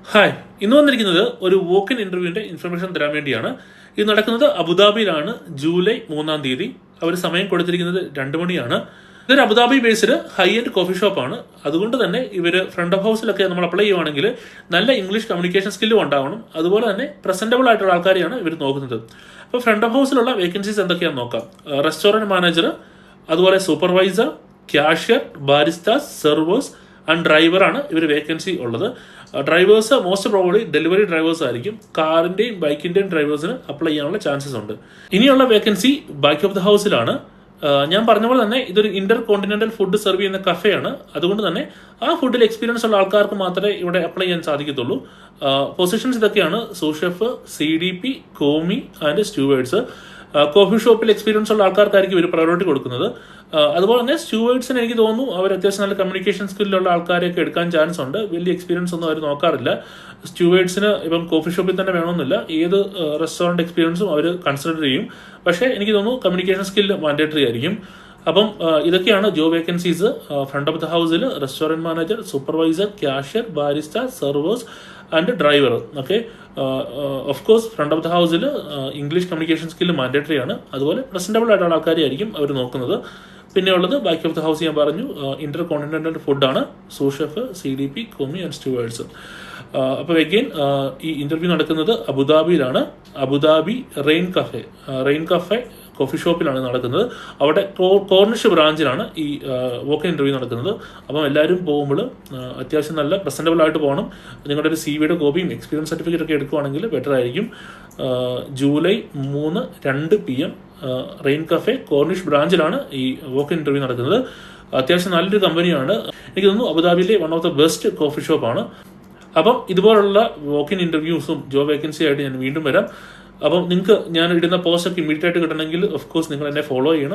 Hi, ഇന്ന് വന്നിരിക്കുന്നത് ഒരു വോക്ക് ഇൻ ഇന്റർവ്യൂവിന്റെ ഇൻഫർമേഷൻ തരാൻ വേണ്ടിയാണ്. ഇത് നടക്കുന്നത് അബുദാബിയിലാണ്. ജൂലൈ 3-ാം തീയതി. അവർ സമയം കൊടുത്തിരിക്കുന്നത് 2 മണിയാണ്. ഇതൊരു Abu Dhabi based high end coffee ഷോപ്പാണ്. അതുകൊണ്ട് തന്നെ ഇവർ ഫ്രണ്ട് ഓഫ് ഹൗസിലൊക്കെ നമ്മൾ അപ്ലൈ ചെയ്യുവാണെങ്കിൽ നല്ല ഇംഗ്ലീഷ് കമ്മ്യൂണിക്കേഷൻ സ്കില്ലും ഉണ്ടാവണം. അതുപോലെ തന്നെ പ്രസന്റബിൾ ആയിട്ടുള്ള ആൾക്കാരെയാണ് ഇവർ നോക്കുന്നത്. അപ്പോൾ ഫ്രണ്ട് ഓഫ് ഹൗസിലുള്ള വേക്കൻസീസ് എന്തൊക്കെയാണെന്ന് നോക്കാം. റെസ്റ്റോറന്റ് മാനേജർ, അതുപോലെ സൂപ്പർവൈസർ, ക്യാഷ്യർ, ബാരിസ്റ്റാസ്, സെർവേഴ്സ് ആൻഡ് ഡ്രൈവറാണ് ഇവർ വേക്കൻസി ഉള്ളത്. Drivers most probably delivery drivers ആയിരിക്കും. കാറിന്റെയും ബൈക്കിന്റെയും ഡ്രൈവേഴ്സിന് അപ്ലൈ ചെയ്യാനുള്ള ചാൻസസ് ഉണ്ട്. ഇനിയുള്ള വേക്കൻസി ബാക്ക് ഓഫ് ദ ഹൗസിലാണ്. ഞാൻ പറഞ്ഞ പോലെ തന്നെ ഇതൊരു ഇന്റർ കോണ്ടിനെന്റൽ ഫുഡ് സെർവ് ചെയ്യുന്ന കഫേയാണ്. അതുകൊണ്ട് തന്നെ ആ ഫുഡിൽ എക്സ്പീരിയൻസ് ഉള്ള ആൾക്കാർക്ക് മാത്രമേ ഇവിടെ അപ്ലൈ ചെയ്യാൻ സാധിക്കത്തുള്ളൂ. പൊസിഷൻസ് ഇതൊക്കെയാണ്: sous chef, CDP, commis and stewards. Coffee ഷോപ്പിൽ എക്സ്പീരിയൻസ് ഉള്ള ആൾക്കാർക്കായിരിക്കും ഇവർ പ്രയോറിറ്റി കൊടുക്കുന്നത്. അതുപോലെ തന്നെ സ്റ്റ്യൂവേർഡ്സിന് എനിക്ക് തോന്നുന്നു അവർ അത്യാവശ്യം നല്ല കമ്മ്യൂണിക്കേഷൻ സ്കില്ലുള്ള ആൾക്കാരെയൊക്കെ എടുക്കാൻ ചാൻസ് ഉണ്ട്. വലിയ എക്സ്പീരിയൻസ് ഒന്നും അവർ നോക്കാറില്ല. സ്റ്റ്യൂവേർഡ്സിന് ഇപ്പം കോഫി ഷോപ്പിൽ തന്നെ വേണമെന്നില്ല, ഏത് റെസ്റ്റോറൻറ്റ് എക്സ്പീരിയൻസും അവർ കൺസിഡർ ചെയ്യും. പക്ഷേ എനിക്ക് തോന്നുന്നു കമ്മ്യൂണിക്കേഷൻ സ്കില്ല് മാൻഡേറ്ററി ആയിരിക്കും. അപ്പം ഇതൊക്കെയാണ് job vacancies. Front of the ഹൗസിൽ restaurant manager, supervisor, cashier, barista, servers and driver. Okay, of course front of the ഹൗസിൽ ഇംഗ്ലീഷ് കമ്മ്യൂണിക്കേഷൻ സ്കില്ല് മാൻഡേറ്ററി ആണ്. അതുപോലെ പ്രസന്റബിൾ ആയിട്ടുള്ള ആൾക്കാരെയായിരിക്കും അവർ നോക്കുന്നത്. പിന്നെ ഉള്ളത് ബാക്ക് ഓഫ് ദ ഹൗസ് ഞാൻ പറഞ്ഞു, ഇന്റർ കോണ്ടിനെന്റൽ ഫുഡാണ്. സൂസ് ഷെഫ്, CDP, കോമി ആൻഡ് സ്റ്റ്യൂവേർഡ്സ്. അപ്പോൾ അഗെയിൻ ഈ ഇന്റർവ്യൂ നടക്കുന്നത് അബുദാബിയിലാണ്. അബുദാബി റെയിൻ കഫേ കോഫി ഷോപ്പിലാണ് നടക്കുന്നത്. അവിടെ കോർണിഷ് ബ്രാഞ്ചിലാണ് ഈ വോക്ക് ഇന്റർവ്യൂ നടക്കുന്നത്. അപ്പം എല്ലാവരും പോകുമ്പോൾ അത്യാവശ്യം നല്ല പ്രസന്റബിൾ ആയിട്ട് പോകണം. നിങ്ങളുടെ ഒരു CV-യുടെ കോപ്പിയും എക്സ്പീരിയൻസ് സർട്ടിഫിക്കറ്റ് ഒക്കെ എടുക്കുവാണെങ്കിൽ ബെറ്റർ ആയിരിക്കും. July 3, 2 PM rain cafe Corniche ബ്രാഞ്ചിലാണ് ഈ വോക്ക് ഇന്റർവ്യൂ നടക്കുന്നത്. അത്യാവശ്യം നല്ലൊരു കമ്പനിയാണ്. എനിക്ക് തോന്നുന്നു അബുദാബിയിലെ one of the best coffee ഷോപ്പാണ്. അപ്പം ഇതുപോലുള്ള വോക്ക് ഇൻ ഇന്റർവ്യൂസും ജോബ് വേക്കൻസി ആയിട്ട് ഞാൻ വീണ്ടും വരാം. അപ്പം നിങ്ങൾക്ക് ഞാൻ ഇടുന്ന പോസ്റ്റ് ഒക്കെ ഇമ്മീഡിയറ്റ് ആയിട്ട് കിട്ടണമെങ്കിൽ ഓഫ് കോഴ്സ് നിങ്ങൾ എന്നെ ഫോളോ ചെയ്യണം.